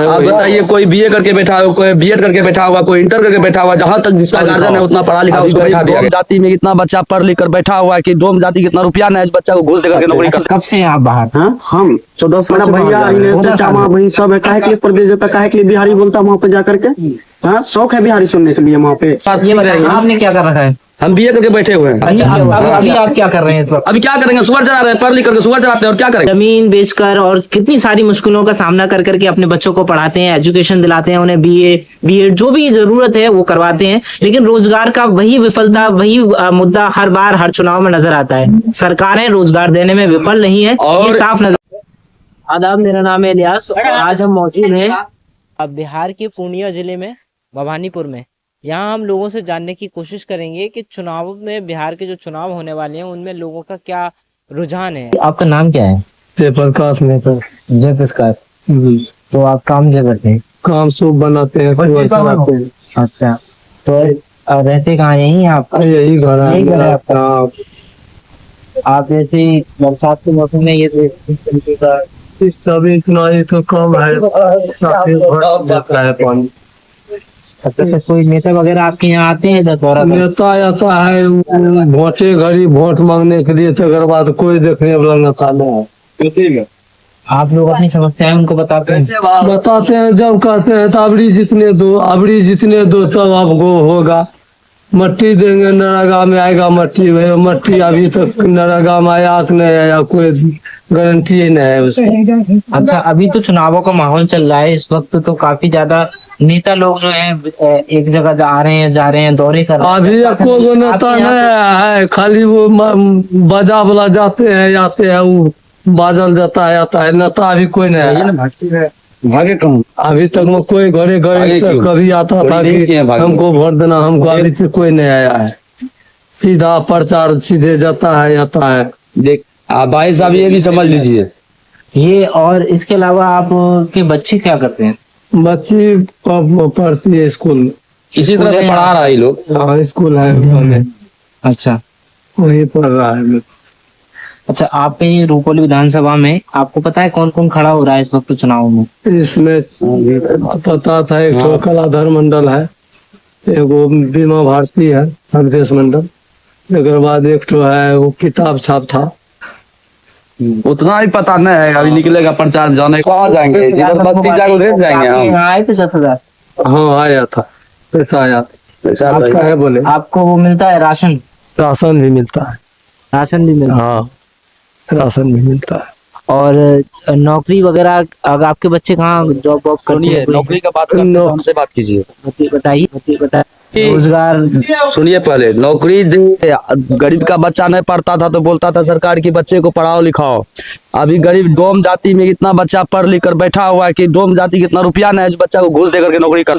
आप बताइए, कोई बीए करके बैठा हो, कोई बीएड करके बैठा हुआ, कोई इंटर करके बैठा हुआ, जहाँ तक जिसका गार्जियन है उतना पढ़ा लिखा उसको बैठा दिया। जाति में कितना बच्चा पढ़ लिख कर बैठा हुआ है कि डोम जाति कितना रुपया नहीं है, बच्चा को घूस देकर के नौकरी कर। कब से हैं आप बाहर? हम 14 साल से भैया चामा भाई सब है, काहे के लिए प्रदेश जाता, काहे के लिए बिहारी बोलता वहाँ पे जाकर के। हाँ, शौक है बिहारी सुनने के लिए वहाँ पे। ये बताइए आपने क्या कर रखा है? हम बीए करके बैठे हुए हैं। अच्छा, अभी आप क्या कर रहे हैं इस वक्त? अभी क्या करेंगे, सुअर चला रहे हैं, पढ़ लिख करके सुअर चलाते हैं और क्या करेंगे। जमीन बेचकर और कितनी सारी मुश्किलों का सामना कर करके अपने बच्चों को पढ़ाते हैं, एजुकेशन दिलाते हैं, उन्हें बीएड जो भी जरूरत है वो करवाते हैं, लेकिन रोजगार का वही विफलता, वही मुद्दा हर बार हर चुनाव में नजर आता है। सरकारें रोजगार देने में विफल नहीं है, ये साफ नजर। आदाब, मेरा नाम है इलियास और आज हम मौजूद हैं बिहार के पूर्णिया जिले में भवानीपुर में। यहाँ हम लोगों से जानने की कोशिश करेंगे कि चुनाव में, बिहार के जो चुनाव होने वाले हैं उनमें लोगों का क्या रुझान है। आपका नाम क्या है? जयप्रकाश नेता। जयप्रकाश। तो आप काम क्या करते हैं? काम सूप बनाते हैं, बनाते हैं। अच्छा, तो रहते कहाँ? यहीं आप? यही घर है आपका। आप ऐसे बरसात के मौसम में ये तरीके का इस सब इतना ही तो कम है, जाता है पानी। अच्छा, कोई नेता वगैरह आपके यहाँ आते हैं? नेता आता है वोटे घड़ी वोट मांगने के लिए, तकर बाद कोई देखने वाला नेता नहीं है। आप लोग अपनी समस्याएं उनको बताते हैं? बताते हैं, जब कहते हैं तो अबड़ी जितने दो तब आपको होगा। मट्टी देंगे, नरेगा में आएगा मट्टी। मट्टी अभी तक नरेगा में आया कि नहीं आया, कोई गारंटी नहीं है उसकी। अच्छा, अभी तो चुनावों का माहौल चल रहा है इस वक्त, तो काफी ज्यादा नेता लोग जो हैं एक जगह आ रहे हैं, जा रहे हैं, दौरे कर रहे हैं। अभी कोई नेता नहीं है, खाली वो बाजा वाला जाते हैं आते हैं, वो बाजल जाता है आता है, नेता अभी कोई नहीं है। भागे कहूँ अभी तक में कोई घरे कभी आता था कि हमको वोट देना, हमको अभी तक कोई नहीं आया है। सीधा प्रचार सीधे जाता है आता है। देख भाई साहब, ये भी समझ लीजिए। ये और इसके अलावा आप के बच्चे क्या करते हैं? बच्ची पढ़ती है स्कूल में। इसी तरह से पढ़ा रहा है ये लोग। हाँ, स्कूल है। अच्छा, वही पढ़ रहा है। अच्छा, आप पे रूपोली विधानसभा में आपको पता है कौन कौन खड़ा हो रहा है इस वक्त चुनाव में? इसमें पता था, एक तो कलाधर मंडल है, एगो बीमा भारती है अवधेश मंडल, एक बाद एक तो है वो किताब छाप था। उतना ही पता नहीं है, अभी निकलेगा प्रचार, जाने कहाँ जाएंगे, जिधर बस्ती जाके उधर जाएंगे हम। आए थे 7,000? हाँ, आया था, पैसा आया। पैसा आपका है बोले? आपको वो मिलता है राशन? राशन भी मिलता है। राशन भी मिलता है? हाँ, राशन भी मिलता है। और नौकरी वगैरह, अगर आपके बच्चे कहाँ जॉब वॉब करते हैं? नौकरी का बात करते हैं, हमसे बात कीजिए। बताइए। रोजगार सुनिए, पहले नौकरी गरीब का बच्चा नहीं पढ़ता था तो बोलता था सरकार की बच्चे को पढ़ाओ लिखाओ। अभी गरीब डोम जाति में इतना बच्चा पढ़ लिख कर बैठा हुआ है कि डोम जाति कितना रुपया नहीं है, बच्चा को घूस देकर के नौकरी कर।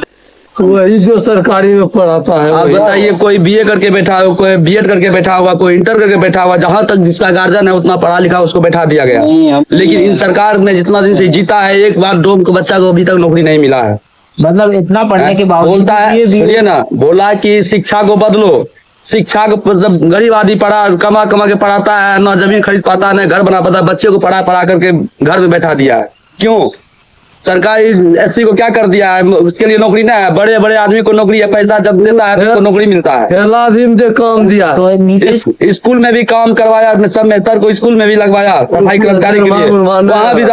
वही जो सरकारी में पढ़ाता है। आप बताइए, कोई बीए करके बैठा हो, कोई बीएड करके बैठा हुआ, कोई इंटर करके बैठा हुआ, जहाँ तक जिसका गार्जियन है उतना पढ़ा लिखा उसको बैठा दिया गया। लेकिन इन सरकार में जितना दिन से जीता है, एक बार डोम के बच्चा को अभी तक नौकरी नहीं मिला है। मतलब इतना पढ़ने के बावजूद बोलता है, सुनिए ना, बोला कि शिक्षा को बदलो। शिक्षा को जब गरीब आदमी कमा के पढ़ाता है, ना जमीन खरीद पाता है, ना घर बना पाता, बच्चे को पढ़ा करके घर में बैठा दिया है। क्यों? सरकारी एससी को क्या कर दिया है? उसके लिए नौकरी नहीं है। बड़े बड़े आदमी को नौकरी है, पैसा जब देता है तो नौकरी मिलता है। काम दिया तो स्कूल में भी काम करवाया, सब में सर को स्कूल में भी लगवाया सफाई कर्मचारी के लिए। वहाँ भी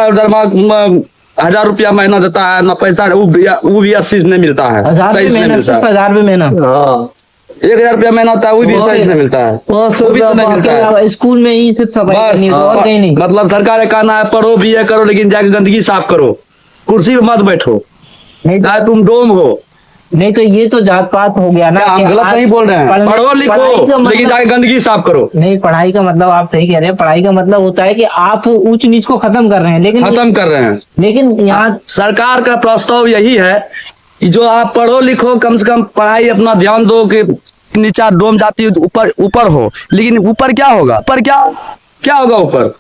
1000 रुपया महीना देता है, ना पैसा, वो भी 80 नहीं मिलता है। 1000 रुपये महीना? 1000 रुपये महीना? हाँ, 1000 रुपया महीना होता है, वो भी सही नहीं मिलता है। 500 मिलता है। स्कूल में ही सिर्फ सफाई करनी है, और कहीं नहीं। मतलब सरकार का कहना है पढ़ो बीए करो, लेकिन जाके गंदगी साफ करो, कुर्सी पे मत बैठो, चाहे तुम डोम हो। नहीं तो ये तो जात पात हो गया ना। हम गलत नहीं बोल रहे हैं, पढ़ो लिखो लेकिन जाके गंदगी साफ करो। नहीं, पढ़ाई का मतलब आप सही कह रहे हैं। पढ़ाई का मतलब होता है कि आप ऊंच नीच को खत्म कर रहे हैं, लेकिन यहाँ सरकार का प्रस्ताव यही है कि जो आप पढ़ो लिखो, कम से कम पढ़ाई अपना ध्यान दो कि नीचा डोम जाती ऊपर हो। लेकिन ऊपर क्या होगा? ऊपर क्या होगा? ऊपर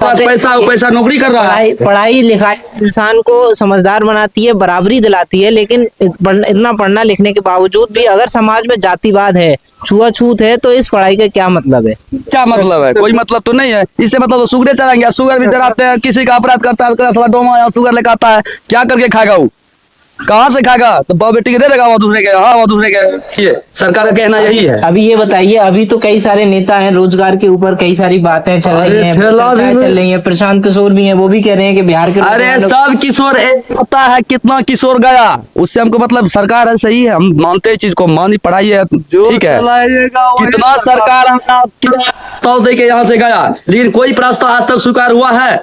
पास पैसा वो पैसा नौकरी कर रहा है। पढ़ाई लिखाई इंसान को समझदार बनाती है, बराबरी दिलाती है, लेकिन इतना पढ़ना लिखने के बावजूद भी अगर समाज में जातिवाद है, छुआछूत है, तो इस पढ़ाई का क्या मतलब है? क्या मतलब है? कोई मतलब तो नहीं है इससे। मतलब तो शुगर चलाएंगे, शुगर भी चलाते हैं। किसी का अपराध करता है डोमा या शुगर लेकर आता है, क्या करके खाएगा वो? कहाँ से खाएगा? तो बाप बेटी के दे देगा वो दूसरे के। हाँ, वो दूसरे के। ये सरकार का कहना यही है। अभी ये बताइए, अभी तो कई सारे नेता हैं, रोजगार के ऊपर कई सारी बातें चल रही हैं, चर्चाएं चल रही हैं। प्रशांत किशोर भी हैं, वो भी कह रहे हैं कि बिहार के अरे सब किशोर पता है कितना किशोर गया, उससे हमको मतलब सरकार है सही है, हम मानते हैं चीज को, मानी पढ़ाई है ठीक है। कितना सरकार तौल दे के यहाँ से गया, लेकिन कोई प्रस्ताव आज तक स्वीकार हुआ है?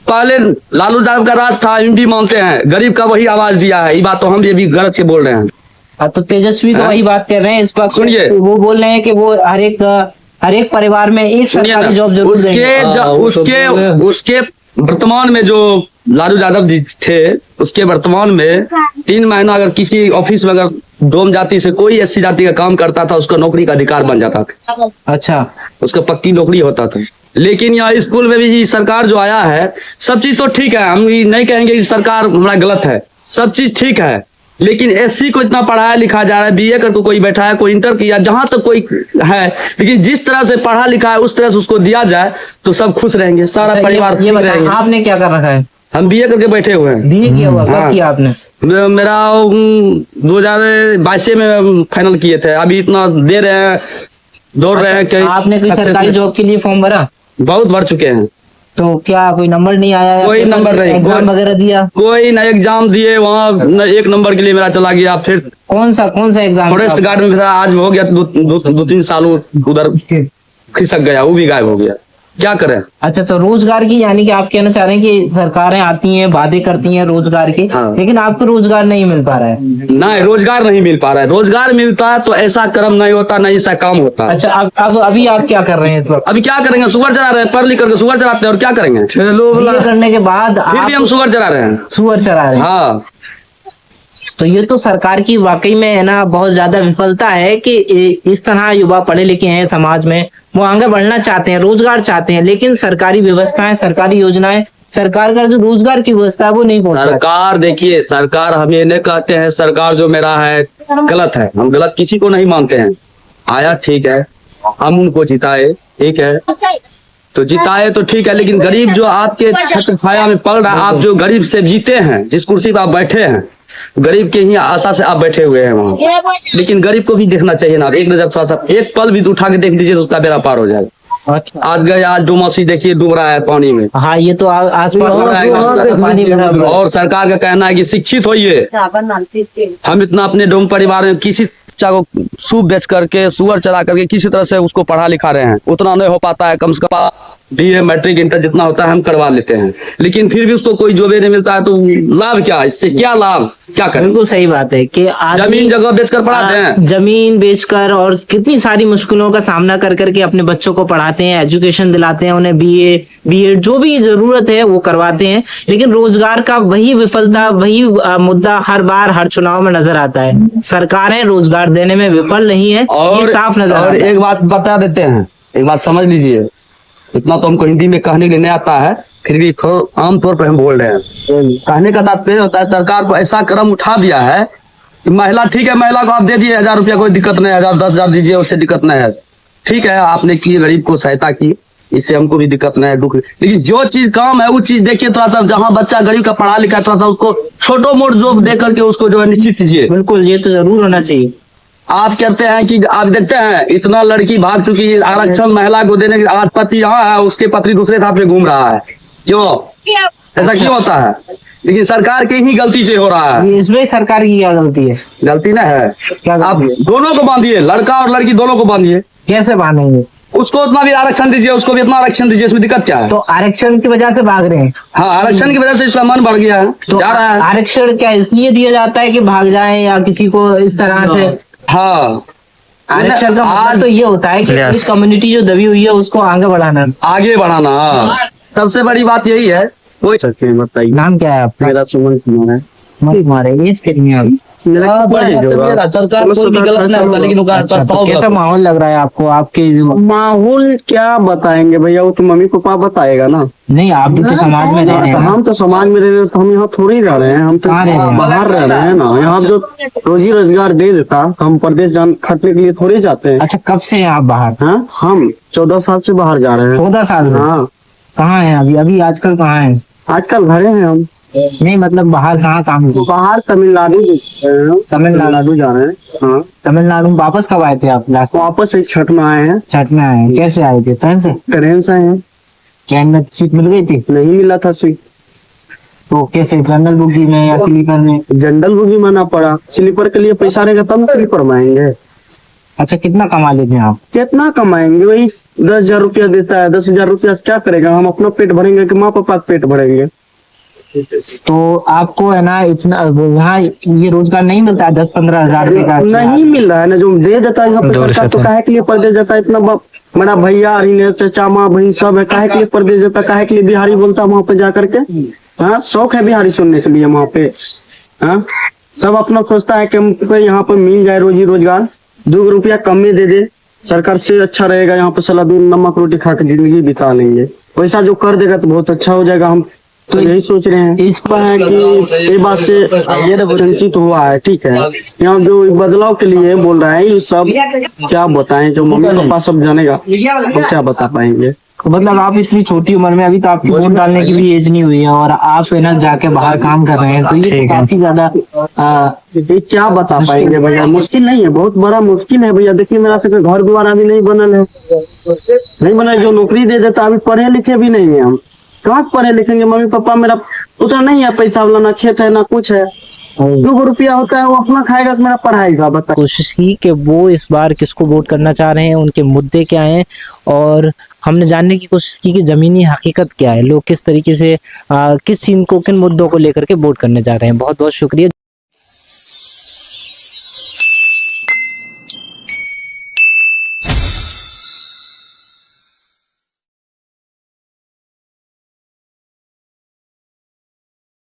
पहले लालू यादव का राज था, हम भी मानते हैं, गरीब का वही आवाज दिया है। ये बात तो हम भी अभी गलत से बोल रहे हैं। तो तेजस्वी तो वही बात कर रहे हैं इस वक्त। सुनिए, वो बोल रहे हैं कि वो हर एक परिवार में एक सरकारी जॉब जरूर देंगे। उसके वर्तमान में जो लालू यादव जी थे, उसके वर्तमान में 3 महीना अगर किसी ऑफिस में अगर डोम जाति से कोई एससी जाति का काम करता था, उसका नौकरी का अधिकार बन जाता था। अच्छा, उसका पक्की नौकरी होता था। लेकिन यहाँ स्कूल में भी ये सरकार जो आया है, सब चीज तो ठीक है, हम ये नहीं कहेंगे कि सरकार हमारा गलत है, सब चीज ठीक है। लेकिन एससी को इतना पढ़ाया लिखा जा रहा है, बीए करके कोई बैठा है, कोई इंटर किया, जहां तक कोई है, लेकिन जिस तरह से पढ़ा लिखा है उस तरह से उसको दिया जाए तो सब खुश रहेंगे, सारा परिवार ये ठीक रहेंगे। आपने क्या कर रखा है? हम बीए करके बैठे हुए हैं। बीए किया हुआ? हाँ। कब किया आपने? मेरा 2022 में फाइनल किए थे। अभी इतना दे रहे हैं, दौड़ रहे हैं। आपने कोई सरकारी जॉब के लिए फॉर्म भरा? बहुत भर चुके हैं। तो क्या कोई नंबर नहीं आया? कोई नंबर नहीं, एग्जाम वगैरह दिया? कोई ना एग्जाम दिए, वहाँ 1 नंबर के लिए मेरा चला गया। फिर कौन सा एग्जाम? फॉरेस्ट गार्ड में मेरा आज हो गया 2-3 साल उधर खिसक गया, वो भी गायब हो गया। क्या करें? अच्छा, तो रोजगार की, यानी कि आप कहना चाह रहे हैं कि सरकारें आती हैं, वादे करती हैं रोजगार के, हाँ। लेकिन आपको रोजगार नहीं मिल पा रहा है? नहीं, रोजगार नहीं मिल पा रहा है। रोजगार मिलता है तो ऐसा कर्म नहीं होता, नहीं ऐसा काम होता है। अच्छा, अब अभी आप क्या कर रहे हैं इस वक्त? अभी क्या करेंगे? सुअर चला रहे हैं, पढ़ लिख करके सुअर चलाते हैं, और क्या करेंगे? बीए करने के बाद फिर भी हम सुअर चला रहे हैं। सुअर चला रहे हैं? हाँ। तो ये तो सरकार की वाकई में है ना बहुत ज्यादा विफलता है कि इस तरह युवा पढ़े लिखे हैं समाज में, वो आगे बढ़ना चाहते हैं, रोजगार चाहते हैं, लेकिन सरकारी व्यवस्थाएं, सरकारी योजनाएं, सरकार का जो रोजगार की व्यवस्था है वो नहीं पहुंच रहा। सरकार देखिए, सरकार हम ये नहीं कहते हैं सरकार जो मेरा है गलत है, हम गलत किसी को नहीं मानते हैं। आया ठीक है, हम उनको जिताए ठीक है, तो जिताए तो ठीक है, लेकिन गरीब जो आपके छत्र छाया में पल रहा है, आप जो गरीब से जीते हैं, जिस कुर्सी पर आप बैठे हैं, गरीब के ही आशा से आप बैठे हुए हैं वहाँ, लेकिन गरीब को भी देखना चाहिए ना। एक नजर थोड़ा सा, एक पल भी उठा के देख दीजिए तो उसका बेड़ा पार हो जाएगा। अच्छा, आज गए, आज डुमसी देखिए डूब रहा है पानी में। हाँ, ये तो आसपास पानी भरा हुआ है। और सरकार का कहना है कि शिक्षित होइए। हम इतना अपने डोम परिवार में किसी बच्चा को सूप बेच करके, सुअर चला करके किसी तरह से उसको पढ़ा लिखा रहे हैं, उतना नहीं हो पाता है। कम से कम बीए, मैट्रिक, इंटर जितना होता है हम करवा लेते हैं, लेकिन फिर भी उसको कोई जॉब नहीं मिलता है, तो लाभ क्या? इससे क्या लाभ? क्या करें? बिल्कुल सही बात है कि जमीन जगह बेचकर पढ़ाते हैं, जमीन बेचकर, और कितनी सारी मुश्किलों का सामना कर करके अपने बच्चों को पढ़ाते हैं, एजुकेशन दिलाते हैं, उन्हें बीए, बीएड जो भी जरूरत है वो करवाते हैं, लेकिन रोजगार का वही विफलता, वही मुद्दा हर बार हर चुनाव में नजर आता है। सरकारें रोजगार देने में विफल नहीं है, ये साफ नजर आता है। एक बात बता देते हैं, एक बात समझ लीजिए, इतना तो हमको हिंदी में कहने के लिए नहीं आता है, फिर भी आमतौर पर हम बोल रहे हैं। कहने का तात्पर्य होता है, सरकार को ऐसा कदम उठा दिया है कि महिला, ठीक है, महिला को आप दे दिए 1000 रुपया, कोई दिक्कत नहीं, 1000 10,000 दीजिए, उससे दिक्कत नहीं है, ठीक है, आपने की, गरीब को सहायता की, इससे हमको भी दिक्कत नहीं है, दुख। लेकिन जो चीज काम है वो चीज देखिए, थोड़ा सा जहाँ बच्चा गरीब का पढ़ा लिखा, थोड़ा सा उसको छोटो मोट जॉब दे करके उसको जो है निश्चित कीजिए। बिल्कुल, ये तो जरूर होना चाहिए। आप कहते हैं कि आप देखते हैं इतना लड़की भाग चुकी है, आरक्षण महिला को देने के, आज पति यहाँ है, उसके पति दूसरे साथ में घूम रहा है, क्यों? ऐसा क्यों होता है? लेकिन सरकार की ही गलती से हो रहा है। इसमें सरकार की क्या गलती है? गलती ना है, क्या आप गलती है? दोनों को बांधिए, लड़का और लड़की दोनों को बांधिए। कैसे बांधेंगे? उसको उतना भी आरक्षण दीजिए, उसको भी इतना आरक्षण दीजिए, इसमें दिक्कत क्या है? तो आरक्षण की वजह से भाग रहे हैं। हाँ, आरक्षण की वजह से इसका मन बढ़ गया है, तो जा रहा है। आरक्षण क्या इसलिए दिया जाता है कि भाग जाएं या किसी को इस तरह से? हाँ, आरक्षण का मतलब तो ये होता है कि इस कम्युनिटी जो दबी हुई है उसको आगे बढ़ाना, आगे बढ़ाना। सबसे बड़ी बात यही है। कोई बताइए, नाम क्या है आपका? मेरा सुमन कुमार है। कुमार है, एज कितनी है अभी? सरकार कोई भी गलत नहीं होता, लेकिन उनका अच्छा, तो प्रस्ताव कैसा गलत है। माहौल लग रहा है आपको आपके माहौल क्या बताएंगे भैया, वो तो मम्मी पापा बताएगा ना। नहीं, आप भी तो समाज में रह रहे हैं ना। हम तो समाज में रह रहे हैं, तो हम यहाँ थोड़ी रह रहे हैं, हम तो कहाँ रह रहे हैं? बाहर रह रहे हैं ना। यहाँ जो रोजी रोजगार दे देता तो हम प्रदेश जान खटने के लिए थोड़ी जाते हैं। अच्छा, कब से हैं आप बाहर? हाँ, हम 14 साल से बाहर जा रहे हैं। 14 साल से? हाँ, कहाँ हैं अभी? अभी आजकल कहाँ हैं? आजकल घरे हैं हम। नहीं मतलब बाहर कहाँ काम करते हैं? बाहर तमिलनाडु तमिलनाडु जा रहे हैं। हाँ, तमिलनाडु में वापस कब आए थे आप लास्ट? वापस एक छठ में आए हैं। छठ में आए हैं। कैसे आए थे? ट्रेन से? ट्रेन से आए हैं। ट्रेन में सीट मिल गई थी? नहीं मिला था सीट, तो कैसे, जनरल बोगी में या स्लीपर में? जनरल में भी माना पड़ा। स्लीपर के लिए पैसा रहेगा तब ना स्लीपर में आएंगे। अच्छा, कितना कमा लेते हैं आप? कितना कमाएंगे? वही 10,000 रुपया देता है। 10,000 रुपया से क्या करेगा? हम अपना पेट भरेंगे कि माँ पापा का पेट भरेंगे? तो आपको है ना इतना यहाँ ये रोजगार नहीं मिलता है 10-15 हजार रुपए का? नहीं मिल रहा है ना, जो दे देता है यहाँ पे सरकार, तो काहे के लिए परदेश जाता है? इतना बड़ा भैया अरिने चाचा माँ बहन सब है, काहे के लिए परदेश जाता है? काहे के लिए बिहारी बोलता है वहां पे जा करके? हाँ, शौक है बिहारी सुनने के लिए वहां पे। हाँ, सब अपना सोचता है कि हमको यहाँ पे मिल जाए रोजी रोजगार, 2 रुपया कम में दे दे सरकार से, अच्छा रहेगा। यहाँ पे साला दूध नमक रोटी खा के जिंदगी बिता लेंगे। पैसा जो कर देगा तो बहुत अच्छा हो जाएगा। हम तो यही सोच रहे हैं। इस पर है कि ये बात से ये वंचित हुआ है। ठीक है, यहाँ जो बदलाव के लिए बोल रहा है, ये सब क्या बताएं? जो मम्मी पापा सब जानेगा, हम क्या बता पाएंगे? तो मतलब आप इतनी छोटी उम्र में, अभी तो आपकी वोट डालने की भी एज नहीं हुई है और आप है ना जाके बाहर काम कर रहे हैं, तो ये तो काफी ज्यादा ये क्या बता पाएंगे भैया? मुश्किल नहीं है, बहुत बड़ा मुश्किल है भैया। देखिए मेरा से घर द्वारा भी नहीं बनल है, नहीं बना है। जो नौकरी दे देता, अभी पढ़े लिखे भी नहीं है। हम कहाँ पढ़े लिखेंगे? मम्मी पापा मेरा उतना नहीं है पैसा वाला, ना खेत है ना कुछ है। 2 रुपया होता है, वो अपना खाएगा तो मेरा पढ़ाएगा। बता, कोशिश की कि वो इस बार किसको वोट करना चाह रहे हैं, उनके मुद्दे क्या हैं, और हमने जानने की कोशिश की कि जमीनी हकीकत क्या है, लोग किस तरीके से किस चीज को, किन मुद्दों को लेकर के वोट करने जा रहे हैं। बहुत बहुत शुक्रिया।